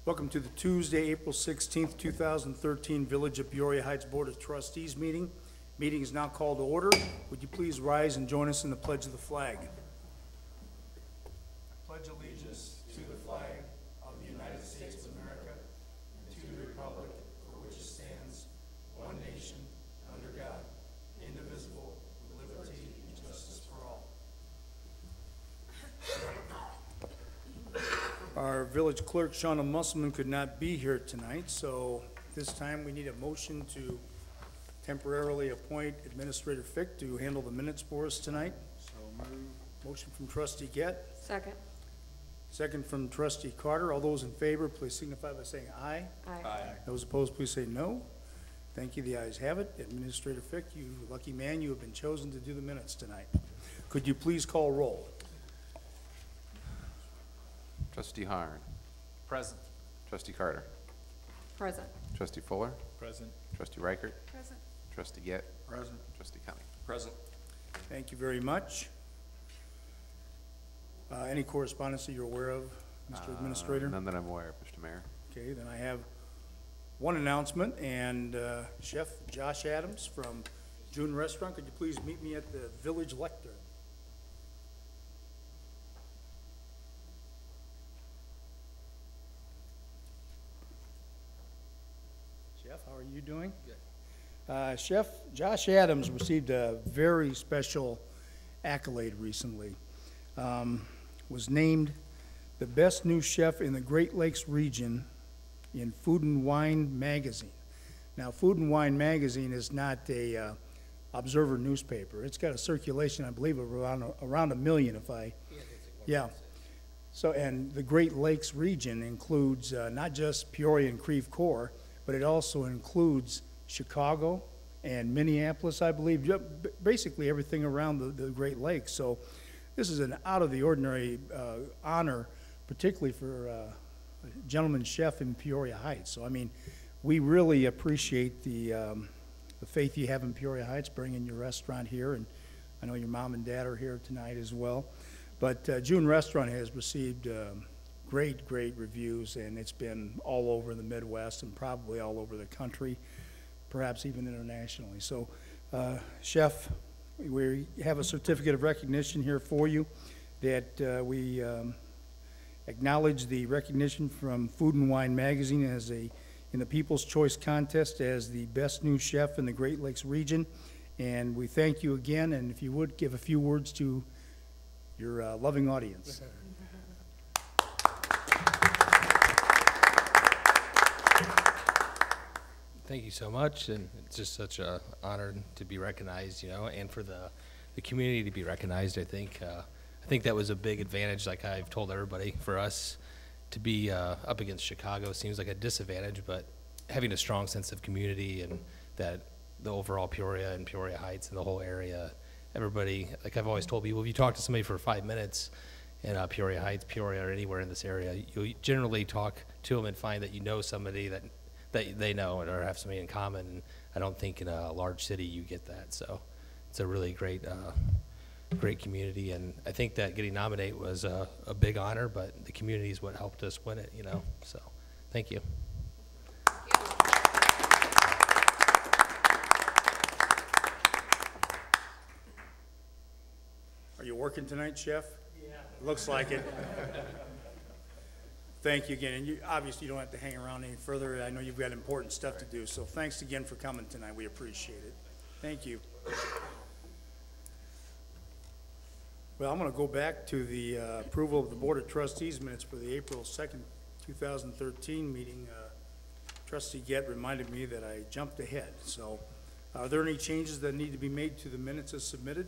Welcome to the Tuesday, April 16th, 2013 Village of Peoria Heights Board of Trustees meeting. Meeting is now called to order. Would you please rise and join us in the pledge of the flag? I pledge allegiance to the flag of the United States of America and to the republic for which it stands, one nation, under God, indivisible, with liberty and justice for all. Our village clerk, Shauna Musselman, could not be here tonight, so this time we need a motion to temporarily appoint Administrator Fick to handle the minutes for us tonight. So moved. Motion from Trustee Gett. Second. Second from Trustee Carter. All those in favor, please signify by saying aye. Aye. Those opposed, please say no. Thank you. The ayes have it. Administrator Fick, you lucky man, you have been chosen to do the minutes tonight. Could you please call roll? Trustee Harn. Present. Trustee Carter. Present. Trustee Fuller. Present. Trustee Reichert. Present. Trustee Gett. Present. Trustee Cumming. Present. Thank you very much. Any correspondence that you're aware of, Mr. Administrator? None that I'm aware of, Mr. Mayor. Okay, then I have one announcement, and Chef Josh Adams from June Restaurant, could you please meet me at the village lectern? Chef, how are you doing? Good. Chef Josh Adams received a very special accolade recently. Was named the best new chef in the Great Lakes region in Food and Wine magazine. Now, Food and Wine magazine is not a Observer newspaper. It's got a circulation, I believe, of around 1 million, if I, yeah. So, and the Great Lakes region includes not just Peoria and Creve Coeur, but it also includes Chicago and Minneapolis, I believe, basically everything around the Great Lakes. So this is an out-of-the-ordinary honor, particularly for a gentleman chef in Peoria Heights. So, I mean, we really appreciate the faith you have in Peoria Heights, bringing your restaurant here, and I know your mom and dad are here tonight as well. But June Restaurant has received great reviews, and it's been all over the Midwest and probably all over the country, perhaps even internationally. So, Chef, we have a certificate of recognition here for you that we acknowledge the recognition from Food and Wine magazine as in the People's Choice Contest as the best new chef in the Great Lakes region. And we thank you again, and if you would give a few words to your loving audience. Thank you so much, and it's just such an honor to be recognized, you know, and for the community to be recognized. I think that was a big advantage, like I've told everybody. For us to be up against Chicago seems like a disadvantage, but having a strong sense of community and that the overall Peoria and Peoria Heights and the whole area, everybody, like I've always told people, if you talk to somebody for 5 minutes in Peoria Heights, Peoria, or anywhere in this area, you generally talk to them and find that you know somebody that they know or have something in common. And I don't think in a large city you get that. So it's a really great community, and I think that getting nominated was a big honor, but the community is what helped us win it, you know. So thank you. Are you working tonight, Chef? Yeah. Looks like it. Thank you again, and obviously you don't have to hang around any further. I know you've got important stuff to do, so thanks again for coming tonight. We appreciate it. Thank you. Well, I'm going to go back to the approval of the Board of Trustees minutes for the April 2nd, 2013 meeting. Trustee Gett reminded me that I jumped ahead. So are there any changes that need to be made to the minutes as submitted?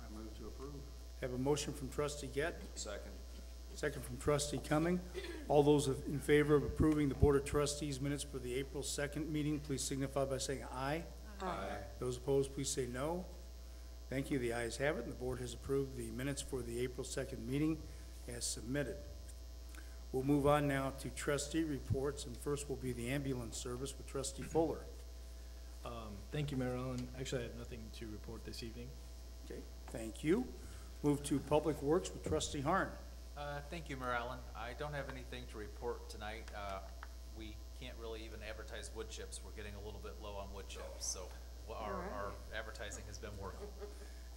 I move to approve. Have a motion from Trustee Gett. Second. Second from Trustee Cumming. All those in favor of approving the Board of Trustees minutes for the April 2nd meeting, please signify by saying aye. Aye. Those opposed, please say no. Thank you. The ayes have it, and the board has approved the minutes for the April 2nd meeting as submitted. We'll move on now to trustee reports, and first will be the ambulance service with Trustee Fuller. Thank you, Mayor Allen. Actually, I have nothing to report this evening. Okay, thank you. Move to Public Works with Trustee Harn. Thank you, Mayor Allen. I don't have anything to report tonight. We can't really even advertise wood chips. We're getting a little bit low on wood chips, so our advertising has been working.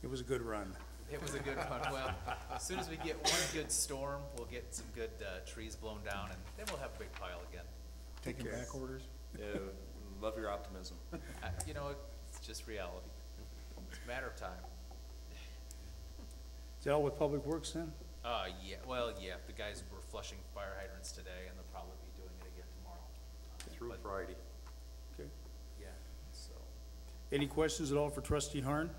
It was a good run. It was a good one. Well, as soon as we get one good storm, we'll get some good trees blown down, and then we'll have a big pile again. Taking back orders? Love your optimism. You know, it's just reality. It's a matter of time. Is that all with Public Works then? Yeah, well, yeah, the guys were flushing fire hydrants today, and they'll probably be doing it again tomorrow. Through But, Friday. Okay. Yeah, so. Any questions at all for Trustee Harn?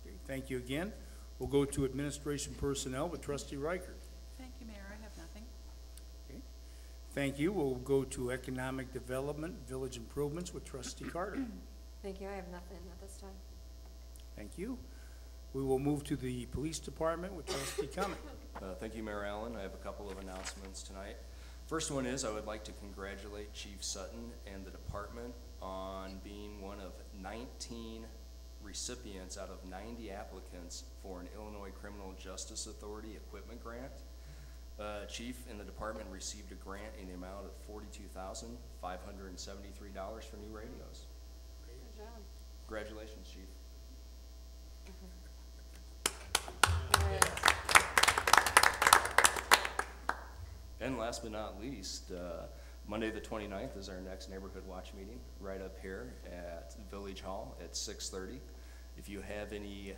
Okay, thank you again. We'll go to Administration Personnel with Trustee Reichert. Thank you, Mayor. I have nothing. Okay. Thank you. We'll go to Economic Development, Village Improvements with Trustee Carter. Thank you, I have nothing at this time. Thank you. We will move to the Police Department with Trustee Cumming. Thank you, Mayor Allen. I have a couple of announcements tonight. First one is I would like to congratulate Chief Sutton and the department on being one of 19 recipients out of 90 applicants for an Illinois Criminal Justice Authority equipment grant. Chief and the department received a grant in the amount of $42,573 for new radios. Good job. Congratulations, Chief. And last but not least, Monday the 29th is our next neighborhood watch meeting right up here at Village Hall at 6:30. If you have any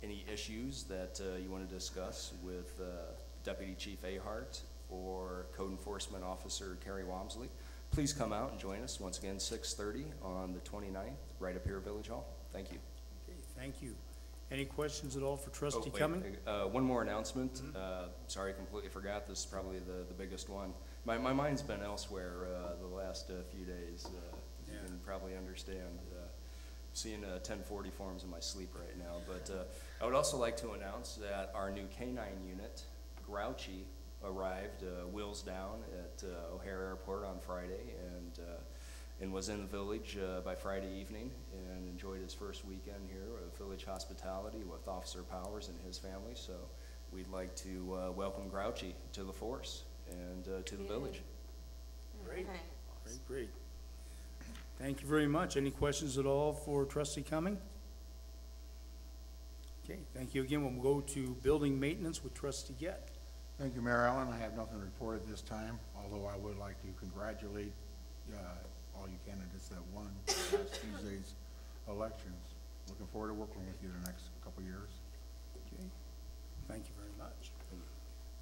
issues that you want to discuss with Deputy Chief Ahart or Code Enforcement Officer Kerry Wamsley, please come out and join us once again 6:30 on the 29th right up here at Village Hall. Thank you. Okay, thank you. Any questions at all for Trustee wait, Cumming? one more announcement. Sorry, I completely forgot. This is probably the biggest one. My mind's been elsewhere the last few days. You can probably understand. Seeing 1040 forms in my sleep right now. But I would also like to announce that our new K-9 unit, Grouchy, arrived wheels down at O'Hare Airport on Friday and was in the village by Friday evening and enjoyed his first weekend here of village hospitality with Officer Powers and his family. So we'd like to welcome Grouchy to the force and to the village. Great. Alright. Great. Thank you very much. Any questions at all for Trustee Cumming? Okay, thank you again. We'll go to Building Maintenance with Trustee Gett. Thank you, Mayor Allen. I have nothing to report at this time, although I would like to congratulate all you candidates that won last Tuesday's elections. Looking forward to working with you the next couple of years. Okay, thank you very much.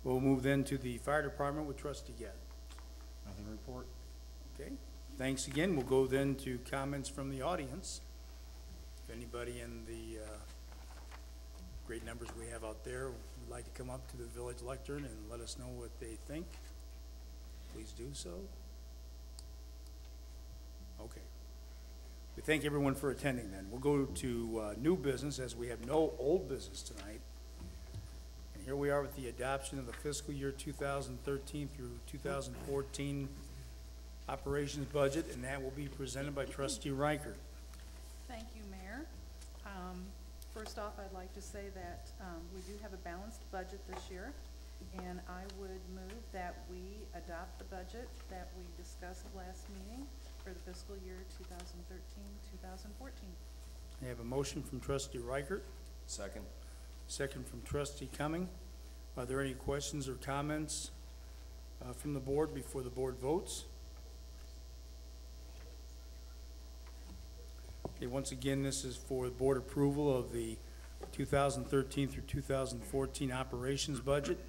We'll move then to the Fire Department with Trustee Gett. Nothing to report. Okay, thanks again. We'll go then to comments from the audience. If anybody in the great numbers we have out there would like to come up to the village lectern and let us know what they think, please do so. Okay. We thank everyone for attending then. We'll go to new business as we have no old business tonight. And here we are with the adoption of the fiscal year 2013 through 2014 operations budget, and that will be presented by Trustee Reichert. Thank you, Mayor. First off, I'd like to say that we do have a balanced budget this year, and I would move that we adopt the budget that we discussed last meeting for the fiscal year 2013-2014. I have a motion from Trustee Reichert, Second. second from Trustee Cumming. Are there any questions or comments from the board before the board votes? Okay, once again, this is for board approval of the 2013 through 2014 operations budget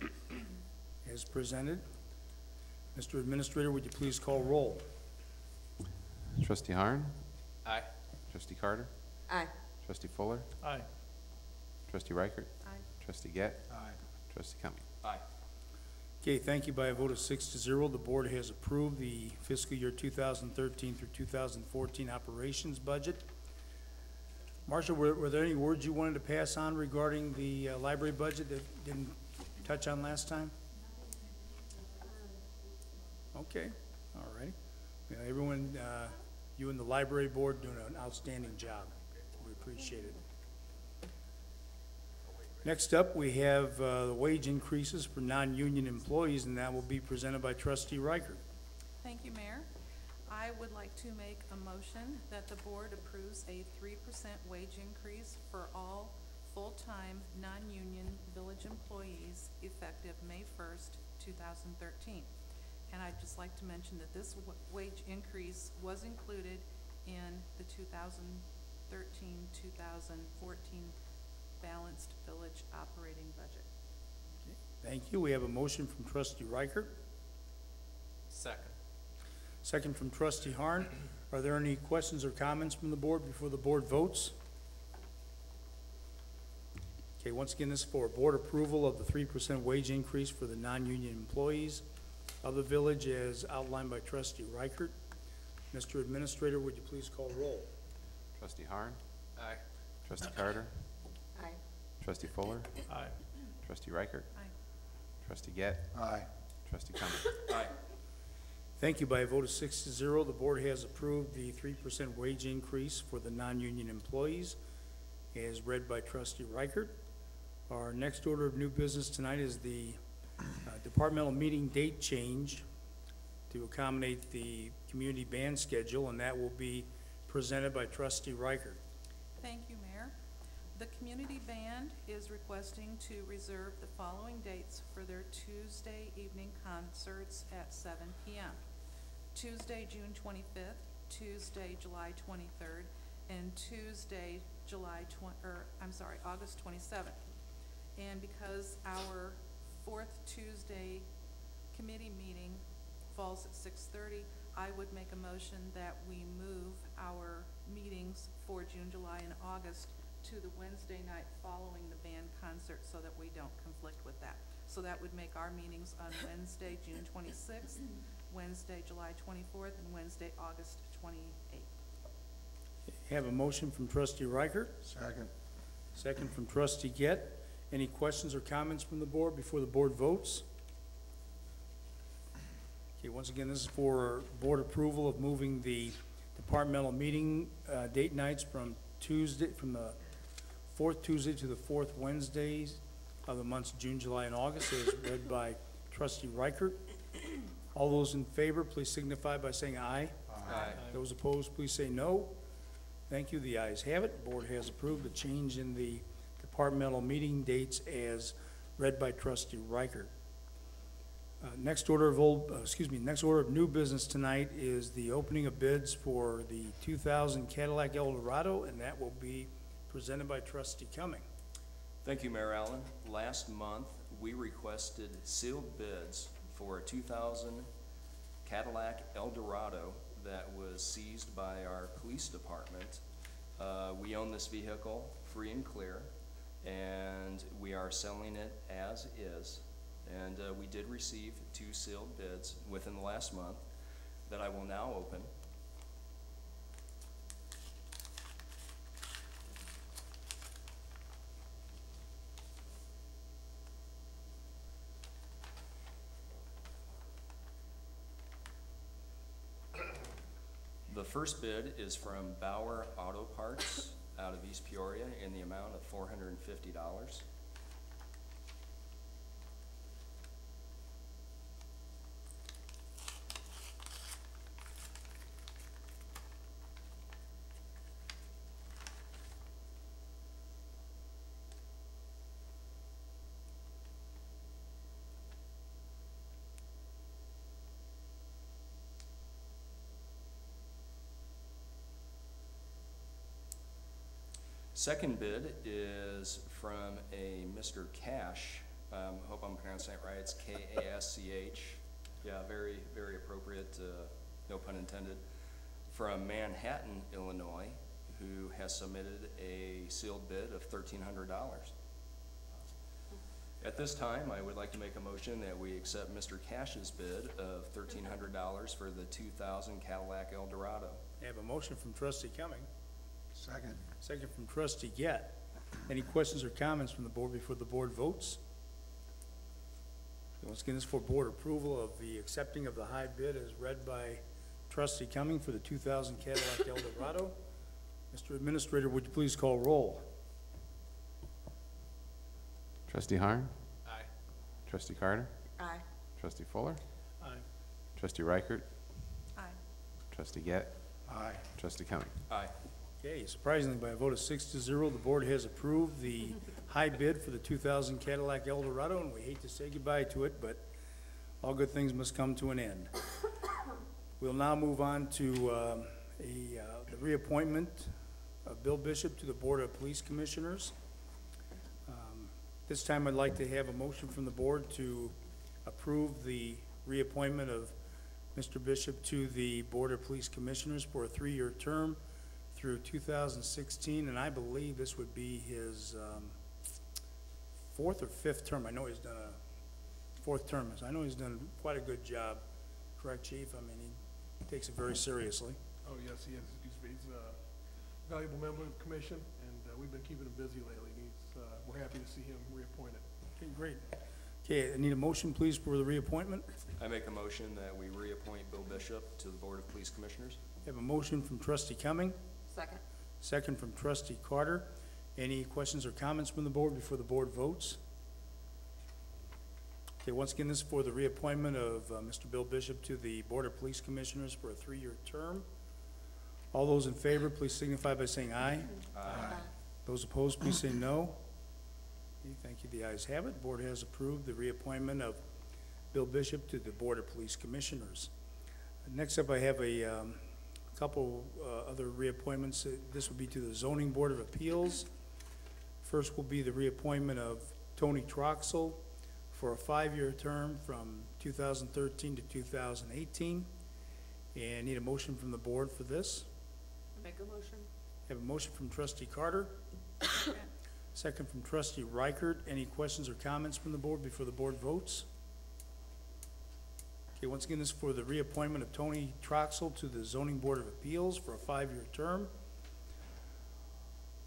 as presented. Mr. Administrator, would you please call roll? Trustee Harn? Aye. Trustee Carter? Aye. Trustee Fuller? Aye. Trustee Reichert? Aye. Trustee Gett? Aye. Trustee Cumming? Aye. Okay, thank you. By a vote of 6-0, the board has approved the fiscal year 2013 through 2014 operations budget. Marcia, were there any words you wanted to pass on regarding the library budget that didn't touch on last time? Okay, all right. Yeah, everyone, you and the library board doing an outstanding job. We appreciate it. Next up, we have the wage increases for non-union employees, and that will be presented by trustee Reichert. Thank you, Mayor. I would like to make a motion that the board approves a 3% wage increase for all full-time, non-union village employees effective May 1st, 2013. And I'd just like to mention that this wage increase was included in the 2013-2014 balanced village operating budget. Thank you. We have a motion from trustee Reichert, Second. second from trustee Harn. Are there any questions or comments from the board before the board votes? Okay, once again, this is for board approval of the 3% wage increase for the non-union employees of the village as outlined by trustee Reichert. Mr. Administrator, would you please call roll? Trustee Harn, Aye. trustee Carter, Aye. trustee Fuller, Aye. trustee Reichert, Aye. trustee Gett, Aye. trustee Cummings. Aye. Thank you. By a vote of 6-0, the board has approved the 3% wage increase for the non-union employees as read by trustee Reichert. Our next order of new business tonight is the departmental meeting date change to accommodate the community band schedule, and that will be presented by trustee Reichert. Thank you, Mayor. The community band is requesting to reserve the following dates for their Tuesday evening concerts at 7 p.m. Tuesday, June 25th, Tuesday, July 23rd, and Tuesday, August 27th. And because our fourth Tuesday committee meeting falls at 6:30, I would make a motion that we move our meetings for June, July, and August to the Wednesday night following the band concert so that we don't conflict with that. So that would make our meetings on Wednesday, June 26th, Wednesday, July 24th, and Wednesday, August 28th. Have a motion from trustee Reichert, Second. second from trustee Gett. Any questions or comments from the board before the board votes? Okay, once again, this is for board approval of moving the departmental meeting date nights from the fourth Tuesday to the fourth Wednesdays of the months June, July, and August, as read by trustee Reichert. All those in favor, please signify by saying aye. Aye. Those opposed, please say no. Thank you. The ayes have it. Board has approved the change in the departmental meeting dates as read by trustee Reichert. Next order of new business tonight is the opening of bids for the 2000 Cadillac Eldorado, and that will be presented by trustee Cumming. Thank you, Mayor Allen. Last month, we requested sealed bids for a 2000 Cadillac Eldorado that was seized by our police department. We own this vehicle free and clear, and we are selling it as is. And we did receive 2 sealed bids within the last month that I will now open. The first bid is from Bauer Auto Parts out of East Peoria in the amount of $450. Second bid is from a Mr. Cash. Hope I'm pronouncing that right. It's K-A-S-C-H. Yeah, very, very appropriate, no pun intended. From Manhattan, Illinois, who has submitted a sealed bid of $1,300. At this time, I would like to make a motion that we accept Mr. Cash's bid of $1,300 for the 2000 Cadillac Eldorado. I have a motion from trustee Cumming, Second. second from trustee Gett. Any questions or comments from the board before the board votes? Once again, this is for board approval of the accepting of the high bid as read by trustee Cumming for the 2000 Cadillac Eldorado. Mr. Administrator, would you please call roll? Trustee Harn? Aye. Trustee Carter? Aye. Trustee Fuller? Aye. Trustee Reichert? Aye. Trustee Gett? Aye. Trustee Cumming? Aye. Okay, surprisingly, by a vote of 6-0, the board has approved the high bid for the 2000 Cadillac Eldorado, and we hate to say goodbye to it, but all good things must come to an end. We'll now move on to the reappointment of Bill Bishop to the Board of Police Commissioners. This time, I'd like to have a motion from the board to approve the reappointment of Mr. Bishop to the Board of Police Commissioners for a 3-year term through 2016, and I believe this would be his 4th or 5th term. I know he's done a 4th term. I know he's done quite a good job. Correct, Chief? I mean, he takes it very seriously. Oh, yes, he is. He's a valuable member of the commission, and we've been keeping him busy lately. We're happy to see him reappointed. Okay, great. Okay, I need a motion, please, for the reappointment. I make a motion that we reappoint Bill Bishop to the Board of Police Commissioners. Have a motion from Trustee Cumming, Second. second from Trustee Carter. Any questions or comments from the board before the board votes? Okay, once again, this is for the reappointment of Mr. Bill Bishop to the Board of Police Commissioners for a 3-year term. All those in favor, please signify by saying aye. Aye. Those opposed, please say no. Okay, thank you. The ayes have it. Board has approved the reappointment of Bill Bishop to the Board of Police Commissioners. Next up, I have a couple other reappointments. This will be to the Zoning Board of Appeals. First will be the reappointment of Tony Troxel for a 5-year term from 2013 to 2018. And I need a motion from the board for this. Make a motion. Have a motion from Trustee Carter. Second from Trustee Reichert. Any questions or comments from the board before the board votes? Okay, once again, this is for the reappointment of Tony Troxel to the Zoning Board of Appeals for a 5-year term.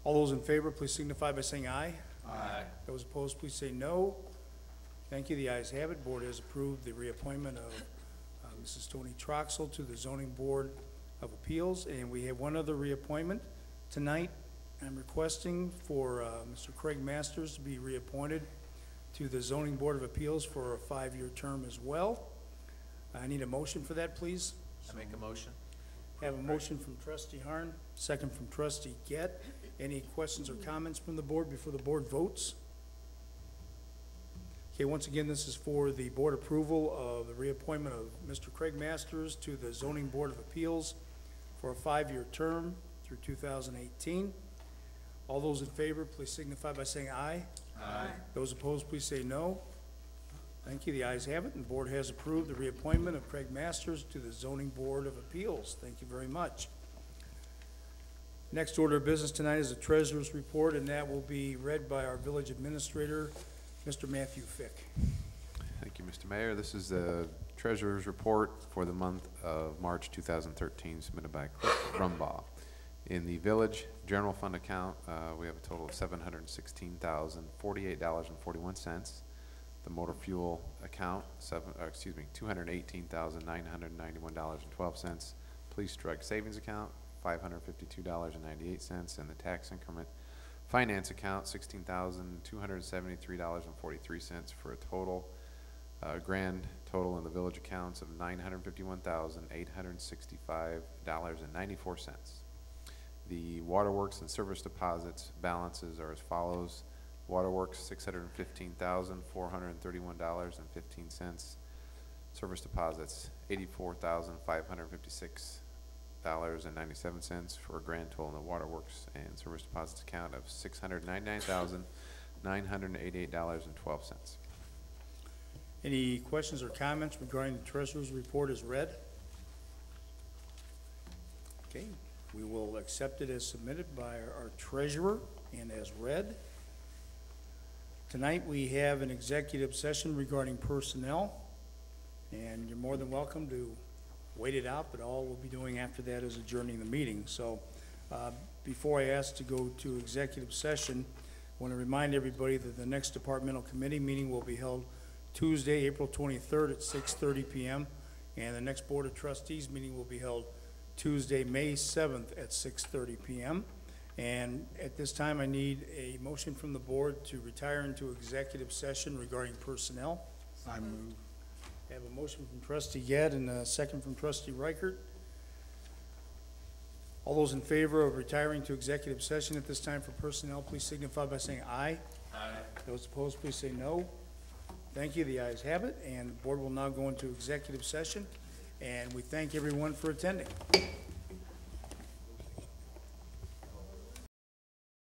All those in favor, please signify by saying aye. Aye. Those opposed, please say no. Thank you. The ayes have it. Board has approved the reappointment of Mrs. Tony Troxel to the Zoning Board of Appeals. And we have one other reappointment tonight. I'm requesting for Mr. Craig Masters to be reappointed to the Zoning Board of Appeals for a 5-year term as well. I need a motion for that, please. I make a motion. Have a motion from Trustee Harn, second from Trustee Gett. Any questions or comments from the board before the board votes? Okay, once again, this is for the board approval of the reappointment of Mr. Craig Masters to the Zoning Board of Appeals for a 5-year term through 2018. All those in favor, please signify by saying aye. Aye. Those opposed, please say no. Thank you. The ayes have it, and the board has approved the reappointment of Craig Masters to the Zoning Board of Appeals. Thank you very much. Next order of business tonight is the treasurer's report, and that will be read by our village administrator, Mr. Matthew Fick. Thank you, Mr. Mayor. This is the treasurer's report for the month of March 2013, submitted by Cliff Rumbaugh. In the village general fund account, we have a total of $716,048.41. The motor fuel account, $218,991.12. Police drug savings account, $552.98, and the tax increment finance account, $16,273.43, for a total grand total in the village accounts of $951,865.94. The waterworks and service deposits balances are as follows. Waterworks, $615,431.15. Service deposits, $84,556.97, for a grand total in the waterworks and service deposits account of $699,988.12. Any questions or comments regarding the treasurer's report as read? Okay, we will accept it as submitted by our treasurer and as read. Tonight, we have an executive session regarding personnel, and you're more than welcome to wait it out, but all we'll be doing after that is adjourning the meeting. So before I ask to go to executive session, I want to remind everybody that the next departmental committee meeting will be held Tuesday, April 23rd at 6:30 p.m., and the next Board of Trustees meeting will be held Tuesday, May 7th at 6:30 p.m. And at this time, I need a motion from the board to retire into executive session regarding personnel. I move. I have a motion from trustee Gedd and a second from trustee Reichert. All those in favor of retiring to executive session at this time for personnel, please signify by saying aye. Aye. Those opposed, please say no. Thank you, the ayes have it, and the board will now go into executive session, and we thank everyone for attending.